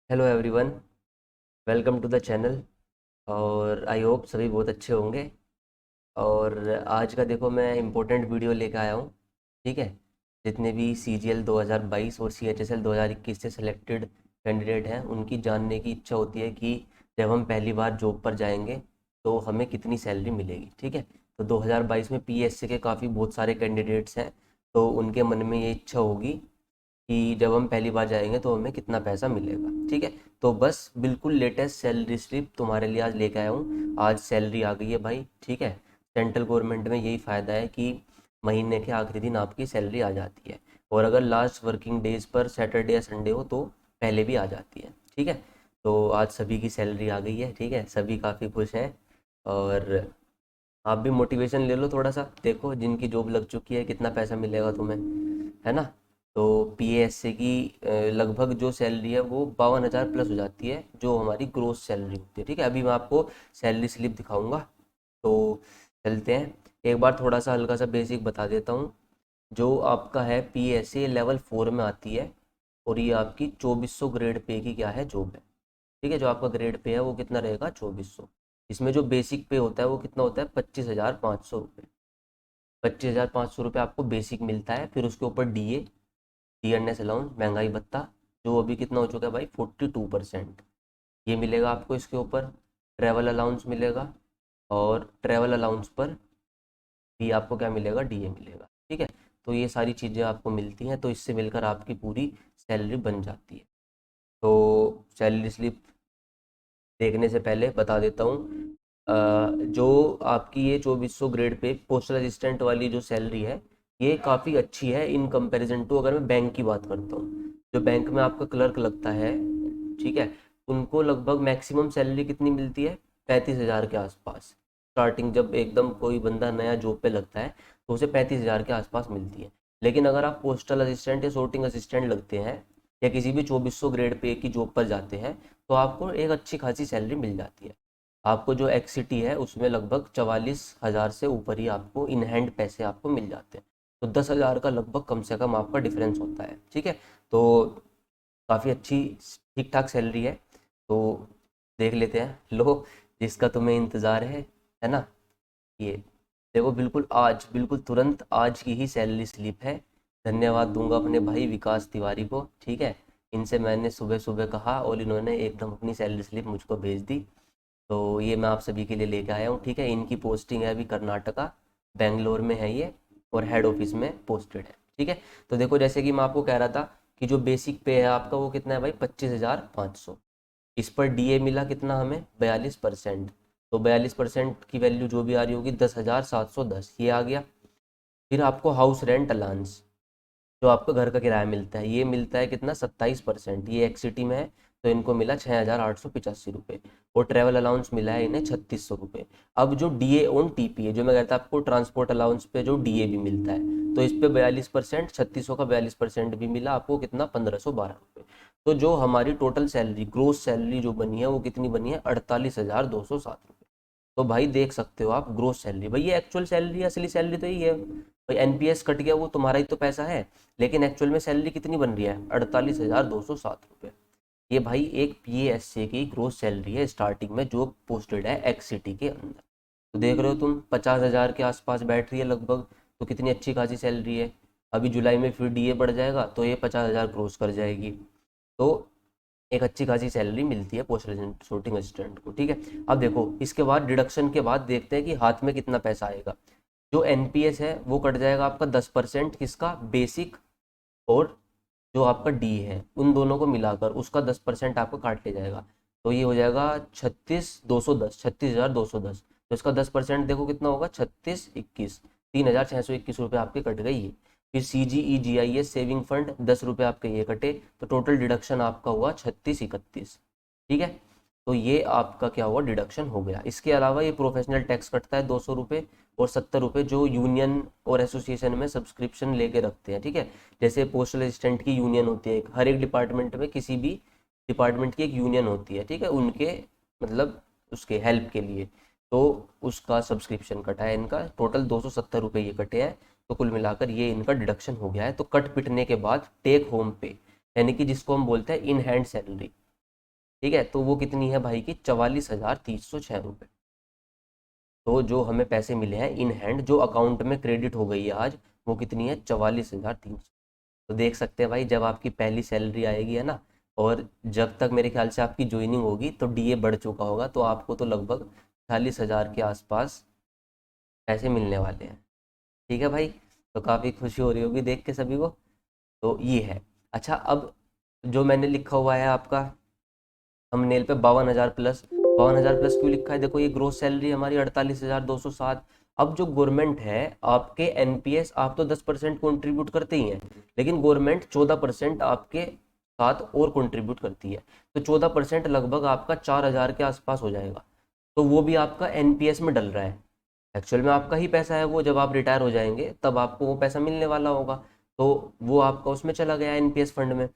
Hello everyone, welcome to the channel. और I hope सभी बहुत अच्छे होंगे। और आज का देखो मैं इम्पोर्टेंट वीडियो लेकर आया हूँ। ठीक है। जितने भी सी जी एल 2022 और सी एच एस एल 2021 से सिलेक्टेड कैंडिडेट हैं उनकी जानने की इच्छा होती है कि जब हम पहली बार जॉब पर जाएंगे तो हमें कितनी सैलरी मिलेगी। ठीक है। तो 2022 में पी एस सी के काफ़ी बहुत सारे कैंडिडेट्स हैं, तो उनके मन में ये इच्छा होगी कि जब हम पहली बार जाएंगे तो हमें कितना पैसा मिलेगा। ठीक है। तो बस बिल्कुल लेटेस्ट सैलरी स्लिप तुम्हारे लिए आज लेके आया हूँ। आज सैलरी आ गई है भाई। ठीक है। सेंट्रल गवर्नमेंट में यही फ़ायदा है कि महीने के आखिरी दिन आपकी सैलरी आ जाती है, और अगर लास्ट वर्किंग डेज पर सैटरडे या संडे हो तो पहले भी आ जाती है। ठीक है। तो आज सभी की सैलरी आ गई है। ठीक है। सभी काफ़ी खुश हैं। और आप भी मोटिवेशन ले लो थोड़ा सा, देखो जिनकी जॉब लग चुकी है कितना पैसा मिलेगा तुम्हें, है ना। तो पीएससी की लगभग जो सैलरी है वो 52,000 प्लस हो जाती है, जो हमारी ग्रोस सैलरी होती है। ठीक है। अभी मैं आपको सैलरी स्लिप दिखाऊंगा। तो चलते हैं। एक बार थोड़ा सा हल्का सा बेसिक बता देता हूँ। जो आपका है पीएससी लेवल 4 में आती है, और ये आपकी 2400 ग्रेड पे की क्या है जॉब है। ठीक है। जो आपका ग्रेड पे है वो कितना रहेगा, 2400। इसमें जो बेसिक पे होता है वो कितना होता है, 25,500 रुपये। 25,500 रुपये आपको बेसिक मिलता है। फिर उसके ऊपर DA, D N S allowance, महंगाई भत्ता, जो अभी कितना हो चुका है भाई, 42%। ये मिलेगा आपको। इसके ऊपर ट्रैवल अलाउंस मिलेगा, और ट्रैवल अलाउंस पर भी आपको क्या मिलेगा, डीए मिलेगा। ठीक है। तो ये सारी चीज़ें आपको मिलती हैं, तो इससे मिलकर आपकी पूरी सैलरी बन जाती है। तो सैलरी स्लिप देखने से पहले बता देता हूँ, जो आपकी ये 2400 ग्रेड पे पोस्टल असिस्टेंट वाली जो सैलरी है, ये काफ़ी अच्छी है इन कंपैरिजन टू, अगर मैं बैंक की बात करता हूँ। जो बैंक में आपका क्लर्क लगता है, ठीक है, उनको लगभग मैक्सिमम सैलरी कितनी मिलती है, 35,000 के आसपास। स्टार्टिंग जब एकदम कोई बंदा नया जॉब पे लगता है तो उसे 35,000 के आसपास मिलती है। लेकिन अगर आप पोस्टल असिस्टेंट या sorting असिस्टेंट लगते हैं, या किसी भी 2400 ग्रेड पे की जॉब पर जाते हैं, तो आपको एक अच्छी खासी सैलरी मिल जाती है। आपको जो एक्सिटी है उसमें लगभग 44,000 से ऊपर ही आपको इन हैंड पैसे आपको मिल जाते हैं। तो 10,000 का लगभग कम से कम आपका डिफरेंस होता है। ठीक है। तो काफ़ी अच्छी ठीक ठाक सैलरी है। तो देख लेते हैं, लो, जिसका तुम्हें इंतज़ार है ना। ये देखो, बिल्कुल आज, बिल्कुल तुरंत आज की ही सैलरी स्लिप है। धन्यवाद दूंगा अपने भाई विकास तिवारी को। ठीक है। इनसे मैंने सुबह सुबह कहा और इन्होंने एकदम अपनी सैलरी स्लिप मुझको भेज दी। तो ये मैं आप सभी के लिए लेके आया हूँ। ठीक है। इनकी पोस्टिंग है अभी कर्नाटका, बेंगलोर में है ये, और हेड ऑफिस में पोस्टेड है। ठीक है। तो देखो, जैसे कि मैं आपको कह रहा था कि जो बेसिक पे है आपका वो कितना है भाई, 25,500। इस पर डीए मिला कितना हमें, 42%। तो 42% की वैल्यू जो भी आ रही होगी, 10,710 ये आ गया। फिर आपको हाउस रेंट अलाउंस, जो आपको घर का किराया मिलता है, ये मिलता है कितना, 27%। ये एक सिटी में है, तो इनको मिला 6,885 रुपये। और ट्रैवल अलाउंस मिला है इन्हें 3600 रुपये। अब जो डीए ऑन टीपी है, जो मैं कहता आपको ट्रांसपोर्ट अलाउंस पे जो डीए भी मिलता है, तो इस पे 42%, 3600 का 42% भी मिला आपको, कितना, 1512 रुपये। तो जो हमारी टोटल सैलरी, ग्रोस सैलरी जो बनी है वो कितनी बनी है, 48,207 रुपये। तो भाई देख सकते हो आप, ग्रोस सैलरी भाई, ये एक्चुअल सैलरी, असली सैलरी तो यही है भाई। एनपीएस कट गया वो तुम्हारा ही तो पैसा है, लेकिन एक्चुअल में सैलरी कितनी बन रही है, 48,207 रुपये। ये भाई एक पीएससी की ग्रोस सैलरी है स्टार्टिंग में, जो पोस्टेड है एक्स सिटी के अंदर। तो देख रहे हो तुम, 50,000 के आसपास बैठ रही है लगभग। तो कितनी अच्छी खासी सैलरी है। अभी जुलाई में फिर डीए बढ़ जाएगा तो ये 50,000 क्रॉस कर जाएगी। तो एक अच्छी खासी सैलरी मिलती है पोस्टल sorting असिस्टेंट को। ठीक है। अब देखो, इसके बाद डिडक्शन के बाद देखते हैं कि हाथ में कितना पैसा आएगा। जो एनपीएस है वो कट जाएगा आपका 10%, किसका, बेसिक, और जो आपका डी है, उन दोनों को मिलाकर उसका 10% आपको काट ले जाएगा। तो ये हो जाएगा 36,210, 36,210। तो इसका 10% देखो कितना होगा, 3621, 3,621 रुपये आपके कट गई। फिर सी जी ई जी आई एस सेविंग फंड 10 रुपये आपके ये कटे। तो टोटल डिडक्शन आपका हुआ 3631। ठीक है। तो ये आपका क्या हुआ, डिडक्शन हो गया। इसके अलावा ये प्रोफेशनल टैक्स कटता है 200 रुपये, और 70 रुपये जो यूनियन और एसोसिएशन में सब्सक्रिप्शन लेके रखते हैं। ठीक है। जैसे पोस्टल असिस्टेंट की यूनियन होती है हर एक डिपार्टमेंट में, किसी भी डिपार्टमेंट की एक यूनियन होती है। ठीक है। उनके मतलब उसके हेल्प के लिए, तो उसका सब्सक्रिप्शन कटा है इनका, टोटल 270 रुपये ये कटे हैं। तो कुल मिलाकर ये इनका डिडक्शन हो गया है। तो कट पिटने के बाद टेक होम पे, यानी कि जिसको हम बोलते हैं इन हैंड सैलरी, ठीक है, तो वो कितनी है भाई की 44,306 रुपये। तो जो हमें पैसे मिले हैं इन हैंड, जो अकाउंट में क्रेडिट हो गई है आज, वो कितनी है 44,300। तो देख सकते हैं भाई, जब आपकी पहली सैलरी आएगी है ना, और जब तक मेरे ख्याल से आपकी ज्वाइनिंग होगी तो डीए बढ़ चुका होगा, तो आपको तो लगभग 40,000 के आसपास पैसे मिलने वाले हैं। ठीक है भाई, तो काफ़ी खुशी हो रही होगी देख के सभी को। तो ये है। अच्छा, अब जो मैंने लिखा हुआ है आपका थंबनेल पे 52,000 प्लस, 52,000 प्लस क्यों लिखा है? देखो ये ग्रोस सैलरी हमारी 48,207। अब जो गवर्नमेंट है, आपके एनपीएस आप तो 10% कंट्रीब्यूट करते ही हैं, लेकिन गवर्नमेंट 14% आपके साथ और कंट्रीब्यूट करती है। तो 14% लगभग आपका 4,000 के आसपास हो जाएगा। तो वो भी आपका एनपीएस में डल रहा है। एक्चुअल में आपका ही पैसा है वो, जब आप रिटायर हो जाएंगे तब आपको वो पैसा मिलने वाला होगा। तो वो आपका उसमें चला गया एनपीएस फंड में।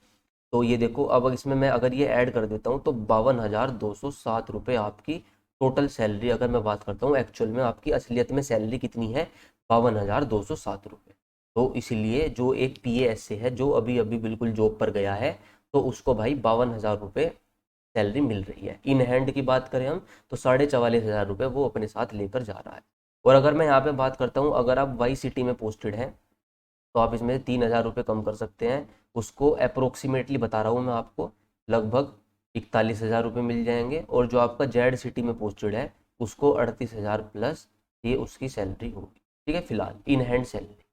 तो ये देखो, अब इसमें मैं अगर ये ऐड कर देता हूँ तो 52,207 रुपये आपकी टोटल सैलरी, अगर मैं बात करता हूँ एक्चुअल में आपकी असलियत में सैलरी कितनी है, 52,207 रुपये। तो इसलिए जो एक पीएएस से है, जो अभी अभी बिल्कुल जॉब पर गया है, तो उसको भाई 52,000 रुपये सैलरी मिल रही है। इन हैंड की बात करें हम, तो 44,500 रुपये वो अपने साथ लेकर जा रहा है। और अगर मैं यहाँ पे बात करता हूँ, अगर आप वाई सिटी में पोस्टेड हैं, तो आप इसमें 3,000 रुपये कम कर सकते हैं। उसको अप्रोक्सीमेटली बता रहा हूँ मैं आपको, लगभग 41,000 रुपये मिल जाएंगे। और जो आपका जेड सिटी में पोस्टेड है, उसको 38,000 प्लस ये उसकी सैलरी होगी। ठीक है, फिलहाल इन हैंड सैलरी।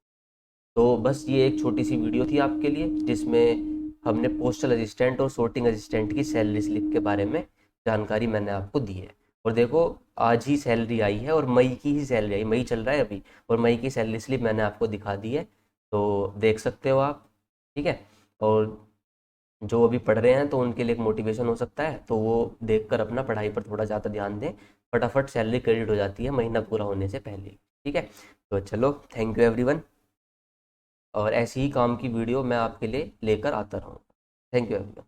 तो बस ये एक छोटी सी वीडियो थी आपके लिए, जिसमें हमने पोस्टल असिस्टेंट और sorting असिस्टेंट की सैलरी स्लिप के बारे में जानकारी मैंने आपको दी है। और देखो, आज ही सैलरी आई है, और मई की ही सैलरी आई, मई चल रहा है अभी, और मई की सैलरी स्लिप मैंने आपको दिखा दी है। तो देख सकते हो आप। ठीक है। और जो अभी पढ़ रहे हैं तो उनके लिए एक मोटिवेशन हो सकता है, तो वो देखकर अपना पढ़ाई पर थोड़ा ज़्यादा ध्यान दें। फटाफट सैलरी क्रेडिट हो जाती है महीना पूरा होने से पहले ही। ठीक है। तो चलो, थैंक यू एवरीवन। और ऐसी ही काम की वीडियो मैं आपके लिए लेकर आता रहूँगा। Thank you everyone.